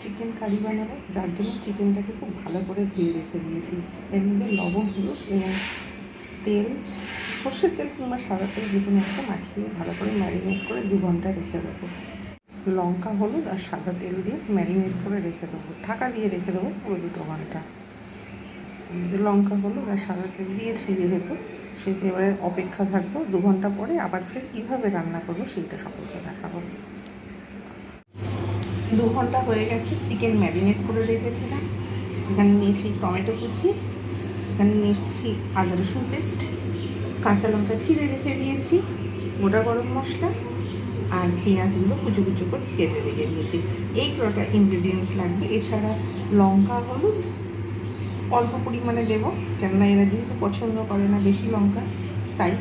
Chicken curry বানাবো, যার জন্য চিকেনটাকে খুব ভালো করে ধুয়ে রেখে দিয়েছি। এর মধ্যে লবণ, হলুদ এবং তেল, সর্ষের তেল কিংবা সাদা তেল যে কোনো একটা মাখিয়ে ভালো করে ম্যারিনেট করে 2 ঘন্টা রেখে দেবো। লঙ্কা, হলুদ আর সাদা তেল দিয়ে ম্যারিনেট করে রেখে দেবো, ঢাকা দিয়ে রেখে দেবো পুরো 2 ঘন্টা। লঙ্কা, হলুদ আর সাদা তেল দিয়েছি যেহেতু, সেটা এবারে অপেক্ষা থাকবো। 2 ঘন্টা পরে আবার ফের কীভাবে রান্না করবো সেইটা সকলকে দেখাবো। 2 ঘন্টা হয়ে গেছে, চিকেন ম্যারিনেট করে রেখেছিলাম। এখানে নিয়েছি টমেটো কুচি, এখানে নিয়েছি আদা রসুন পেস্ট, কাঁচা লঙ্কা চিড়ে রেখে দিয়েছি, গোটা গরম মশলা আর পেঁয়াজগুলো কুচো কুচো করে কেটে রেখে দিয়েছি। এই কটা ইনগ্রিডিয়েন্টস লাগবে। এছাড়া লঙ্কা, হলুদ অল্প পরিমাণে দেবো, কেননা এরা যেহেতু পছন্দ করে না বেশি লঙ্কা, তাই।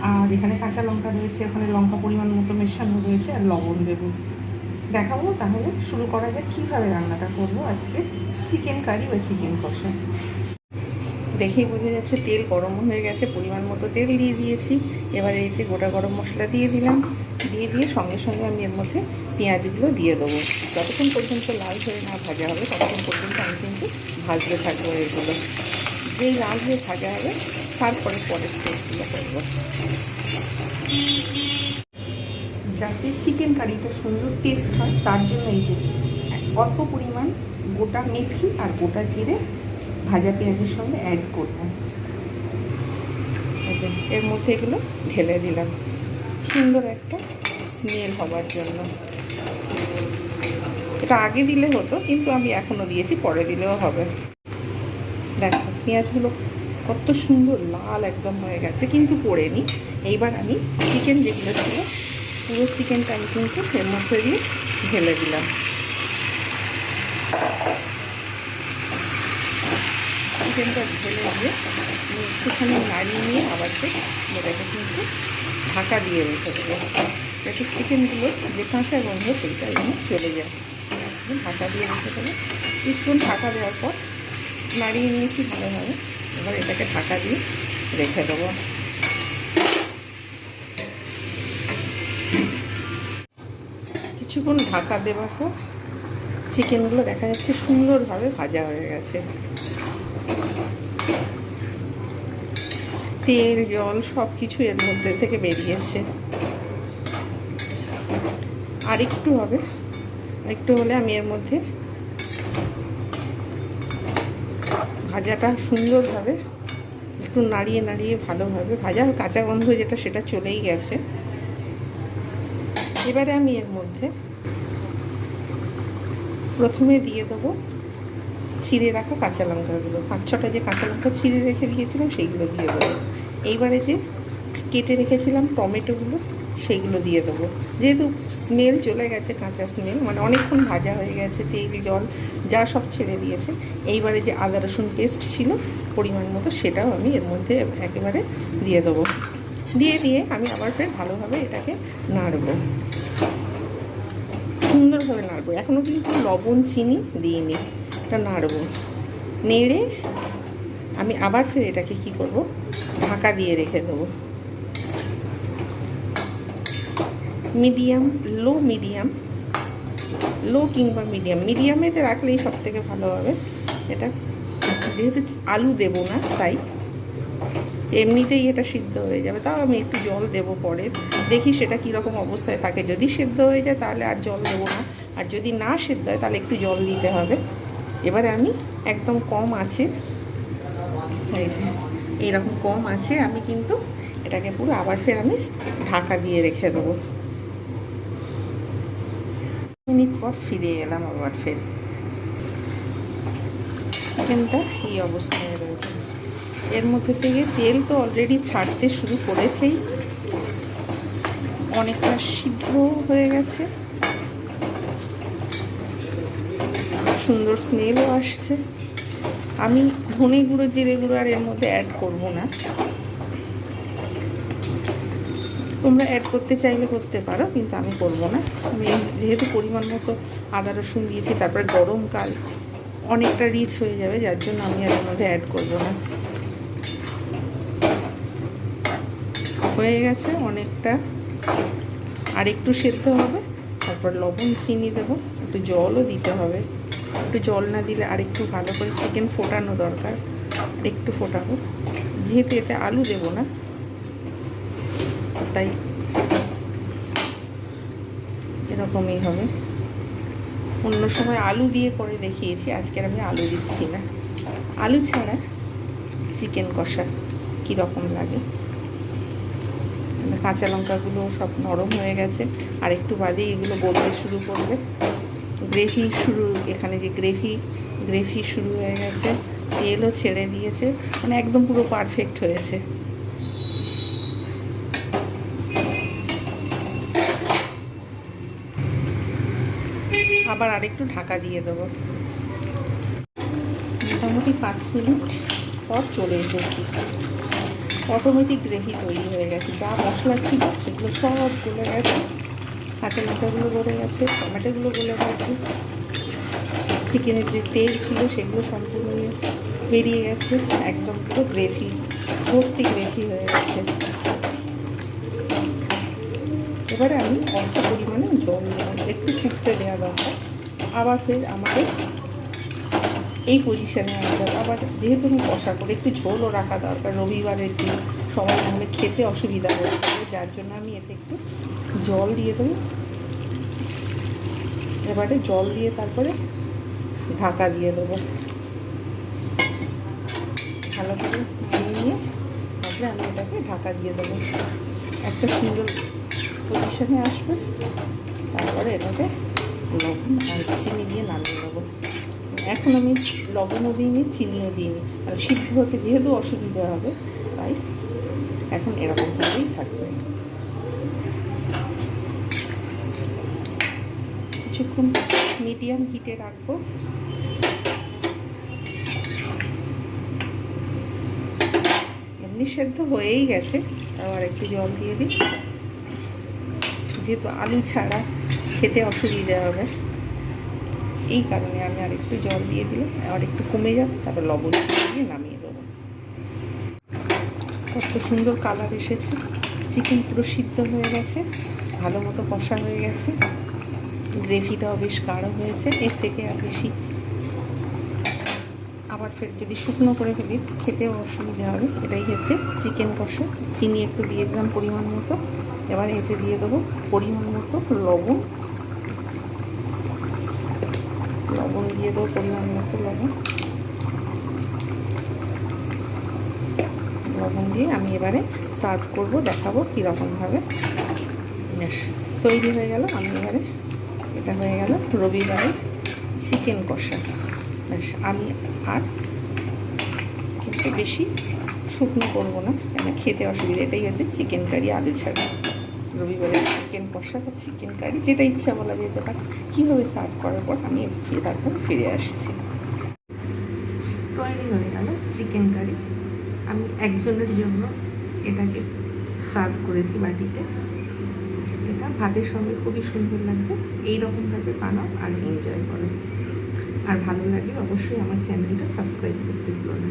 আর এখানে কাঁচা লঙ্কা রয়েছে, ওখানে লঙ্কা পরিমাণ মতো মেশানো রয়েছে, আর লবণ দেবো। দেখাবো তাহলে, শুরু করা যাক কীভাবে রান্নাটা করবো আজকে চিকেন কারি বা চিকেন কষা। দেখেই বোঝা যাচ্ছে তেল গরম হয়ে গেছে, পরিমাণ মতো তেল দিয়ে দিয়েছি। এবার এতে গোটা গরম মশলা দিয়ে দিলাম, দিয়ে সঙ্গে সঙ্গে আমি এর মধ্যে পেঁয়াজগুলো দিয়ে দেবো। যতক্ষণ পর্যন্ত লাল হয়ে না ভাজা হবে ততক্ষণ পর্যন্ত আমি কিন্তু ভাজতে থাকবো এগুলো। যেই লাল হয়ে ভাজা হবে তারপরে পরের স্টেপগুলো করবো। যাতে চিকেন কারিটা সুন্দর টেস্ট হয় তার জন্য এই যে অল্প পরিমাণ গোটা মেথি আর গোটা জিরে ভাজা পেঁয়াজের সঙ্গে অ্যাড করবো। এর মধ্যে এগুলো ঢেলে দিলাম সুন্দর একটা স্মেল হবার জন্য। এটা আগে দিলে হতো, কিন্তু আমি এখনও দিয়েছি, পরে দিলেও হবে। দেখো পেঁয়াজগুলো কত সুন্দর লাল একদম হয়ে গেছে, কিন্তু পড়েনি। এইবার আমি চিকেন যেগুলো ছিল পুরো চিকেনটা আমি কিন্তু এর মধ্যে দিয়ে ঢেলে দিলাম। চিকেনটা ঢেলে দিয়ে একটুখানি নাড়িয়ে নিয়ে আবার এটাকে কিন্তু ঢাকা দিয়ে রেখে দেবো, যাতে চিকেনগুলো যে কাঁচা গন্ধ সেইটা এখানে চলে যায়। ঢাকা দিয়ে রেখে দেবো। কিছুক্ষণ ঢাকা দেওয়ার পর নাড়িয়ে নিয়েছি ভালোভাবে, এবার এটাকে ঢাকা দিয়ে রেখে দেবো। কিছুক্ষণ ঢাকা দেওয়ার পর চিকেনগুলো দেখা যাচ্ছে সুন্দরভাবে ভাজা হয়ে গেছে। তেল, জল সব কিছু এর মধ্যে থেকে বেরিয়েছে। আরেকটু হবে, একটু হলে আমি এর মধ্যে ভাজাটা সুন্দরভাবে একটু নাড়িয়ে ভালোভাবে ভাজা, কাঁচা গন্ধ যেটা সেটা চলেই গেছে। এবারে আমি এর মধ্যে প্রথমে দিয়ে দেবো চিড়ে রাখা কাঁচা লঙ্কাগুলো, 5-6টা যে কাঁচা লঙ্কা চিড়ে রেখে দিয়েছিলাম সেইগুলো দিয়ে দেবো। এইবারে যে কেটে রেখেছিলাম টমেটোগুলো সেইগুলো দিয়ে দেবো। যেহেতু স্মেল চলে গেছে, কাঁচা স্মেল, মানে অনেকক্ষণ ভাজা হয়ে গেছে, তেল জল যা সব ছেড়ে দিয়েছে। এইবারে যে আদা রসুন পেস্ট ছিল পরিমাণ মতো সেটাও আমি এর মধ্যে একেবারে দিয়ে দেবো। দিয়ে আমি আবার ফের ভালোভাবে এটাকে নাড়বো, সুন্দরভাবে নাড়বো। এখনও কিন্তু লবণ চিনি দিইনি, এটা নাড়বো। নেড়ে আমি আবার ফের এটাকে কি করব, ঢাকা দিয়ে রেখে দেবো। লো কিংবা মিডিয়ামেতে রাখলেই সব থেকে ভালো হবে। এটা যেহেতু আলু দেব না, তাই এমনিতেই এটা সিদ্ধ হয়ে যাবে। তাও আমি একটু জল দেবো পরে, দেখি সেটা কীরকম অবস্থায় থাকে। যদি সেদ্ধ হয়ে যায় তাহলে আর জল দেবো না, আর যদি না সেদ্ধ হয় তাহলে একটু জল দিতে হবে। এবারে আমি একদম কম আছে, এই যে এইরকম কম আছে, আমি কিন্তু এটাকে পুরো আবার ফের আমি ঢাকা দিয়ে রেখে দেবো। মিনিট পর ফিরে এলাম আবার ফের। চিকেনটা এই অবস্থায় রয়েছে। এর মধ্যে থেকে তেল তো অলরেডি ছাড়তে শুরু করেছেই, অনেকটা সিদ্ধ হয়ে গেছে, সুন্দর স্মেলও আসছে। আমি ধনে গুঁড়ো, জিরে গুঁড়ো আর এর মধ্যে অ্যাড করব না। তোমরা অ্যাড করতে চাইলে করতে পারো, কিন্তু আমি করব না। আমি যেহেতু পরিমাণ মতো আদা রসুন দিয়েছি, তারপরে গরমকাল অনেকটা রিচ হয়ে যাবে, যার জন্য আমি এর মধ্যে অ্যাড করব না। হয়ে গেছে অনেকটা, আর একটু সেদ্ধ হবে, আর তারপর লবণ চিনি দেবো, একটু জলও দিতে হবে। একটু জল না দিলে আর একটু ভালো করে চিকেন ফোটানো দরকার, আর একটু ফোটাবো। যেহেতু এতে আলু দেবো না, তাই এরকমই হবে। অন্য সময় আলু দিয়ে করে দেখিয়েছি, আজকের আমি আলু দিচ্ছি না। আলু ছাড়া চিকেন কষা কীরকম লাগে। কাঁচা লঙ্কাগুলো সব নরম হয়ে গেছে, আর একটু বাদেই এগুলো গলতে শুরু করবে। গ্রেভি শুরু, এখানে যে গ্রেভি শুরু হয়ে গেছে, তেলও ছেড়ে দিয়েছে, মানে একদম পুরো পারফেক্ট হয়েছে। আবার আরেকটু ঢাকা দিয়ে দেবো। মোটামুটি 5 মিনিট পর চলে এসেছি। অটোমেটিক গ্রেভি তৈরি হয়ে গেছে। যা মশলা ছিল সেগুলো সব গলে গেছে, কাঁচা লঙ্কাগুলো গলে গেছে, টমেটোগুলো গলে গেছে, চিকেনের যে তেল ছিল সেগুলো সম্পূর্ণ বেরিয়ে গেছে। একদম পুরো গ্রেভি, ভর্তি গ্রেভি হয়ে গেছে। এবারে আমি অল্প পরিমাণে জল দেবো, একটু ফুটতে দেওয়া দরকার। আবার ফের আমাকে এই পজিশানে আনতে হবে। আবার যেহেতু আমি কষা করে একটু ঝোলও রাখা দরকার, রবিবারের দিন সবাই নাহলে খেতে অসুবিধা হচ্ছে, যার জন্য আমি এতে একটু জল দিয়ে দেবো। এবারে জল দিয়ে তারপরে ঢাকা দিয়ে দেবো, ভালো করে নিয়ে তারপরে আমি এটাকে ঢাকা দিয়ে দেবো। একটা সুন্দর পজিশানে আসবে, তারপরে এটাকে লবণ আর চিনি দিয়ে নামিয়ে দেবো। এখন আমি লবণও দিইনি, চিনিও দিইনি, আর সিদ্ধ হতে যেহেতু অসুবিধা হবে, তাই এখন এরকমভাবেই থাকবে। কিছুক্ষণ মিডিয়াম হিটে রাখবো। এমনি সেদ্ধ হয়েই গেছে, আবার একটু জল দিয়ে দিই, যেহেতু আলু ছাড়া খেতে অসুবিধা হবে, এই কারণে আমি আর একটু জল দিয়ে দিলে আবার একটু কমে যাবে, তারপর লবণ দিয়ে নামিয়ে দেবো। কত সুন্দর কালার এসেছে, চিকেন পুরো সিদ্ধ হয়ে গেছে, ভালো মতো কষা হয়ে গেছে, গ্রেভিটাও বেশ গাঢ় হয়েছে। এর থেকে আর বেশি আবার ফের যদি শুকনো করে ফেলি খেতেও অসুবিধা হবে। এটাই হচ্ছে চিকেন কষা। চিনি একটু দিয়ে দিলাম পরিমাণ মতো। এবার এতে দিয়ে দেবো পরিমাণ মতো লবণ দিয়ে দেবো, পরিমাণ মতো লবণ দিয়ে আমি এবারে সার্ভ করব, দেখাবো কীরকমভাবে। বেশ তৈরি হয়ে গেল। আমি এবারে এটা হয়ে গেল রবিবারের চিকেন কষা। বেশ আমি আর কিন্তু বেশি শুকনো করবো না, কেন খেতে অসুবিধা। এটাই হচ্ছে চিকেন কারি আলু ছাড়া, রবিবারের চিকেন কষা বা চিকেন কারি, যেটা ইচ্ছা বলা যেতে পারে। কীভাবে সার্ভ করার পর আমি তারপর ফিরে আসছি। তৈরি হয়ে গেল চিকেন কারি। আমি একজনের জন্য এটাকে সার্ভ করেছি বাটিতে। এটা ভাতের সঙ্গে খুবই সুন্দর লাগবে। এইরকমভাবে বানাও আর এনজয় করো। আর ভালো লাগলে অবশ্যই আমার চ্যানেলটা সাবস্ক্রাইব করতে ভুলো না।